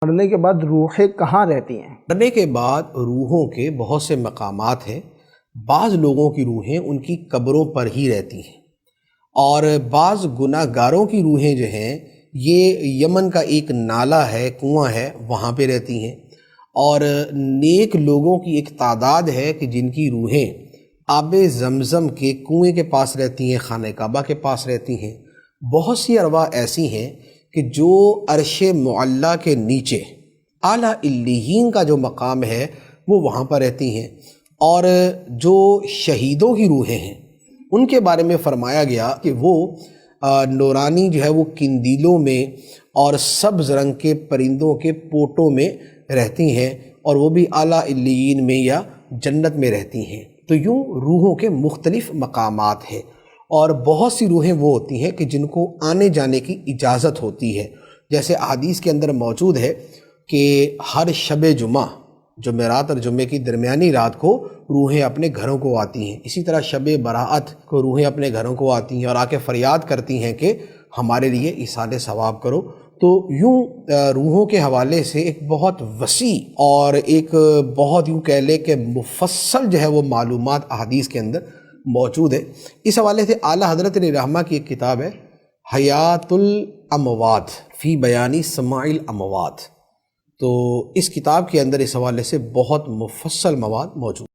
مرنے کے بعد روحیں کہاں رہتی ہیں؟ مرنے کے بعد روحوں کے بہت سے مقامات ہیں۔ بعض لوگوں کی روحیں ان کی قبروں پر ہی رہتی ہیں، اور بعض گناہ گاروں کی روحیں جو ہیں یہ یمن کا ایک نالہ ہے، کنواں ہے، وہاں پہ رہتی ہیں، اور نیک لوگوں کی ایک تعداد ہے کہ جن کی روحیں آب زمزم کے کنویں کے پاس رہتی ہیں، خانہ کعبہ کے پاس رہتی ہیں۔ بہت سی ارواح ایسی ہیں کہ جو عرش معلیٰ کے نیچے اعلیٰ علیین کا جو مقام ہے وہ وہاں پر رہتی ہیں، اور جو شہیدوں کی روحیں ہیں ان کے بارے میں فرمایا گیا کہ وہ نورانی جو ہے وہ قندیلوں میں اور سبز رنگ کے پرندوں کے پوٹوں میں رہتی ہیں، اور وہ بھی اعلیٰ علیین میں یا جنت میں رہتی ہیں۔ تو یوں روحوں کے مختلف مقامات ہیں، اور بہت سی روحیں وہ ہوتی ہیں کہ جن کو آنے جانے کی اجازت ہوتی ہے، جیسے احادیث کے اندر موجود ہے کہ ہر شب جمعہ جمعرات اور جمعے کی درمیانی رات کو روحیں اپنے گھروں کو آتی ہیں۔ اسی طرح شب براءت کو روحیں اپنے گھروں کو آتی ہیں اور آ کے فریاد کرتی ہیں کہ ہمارے لیے ایصال ثواب کرو۔ تو یوں روحوں کے حوالے سے ایک بہت وسیع اور ایک بہت یوں کہہ لے کہ مفصل جو ہے وہ معلومات احادیث کے اندر موجود ہے۔ اس حوالے سے اعلیٰ حضرت علیہ رحمہ کی ایک کتاب ہے حیات الاموات فی بیان سماع الاموات، تو اس کتاب کے اندر اس حوالے سے بہت مفصل مواد موجود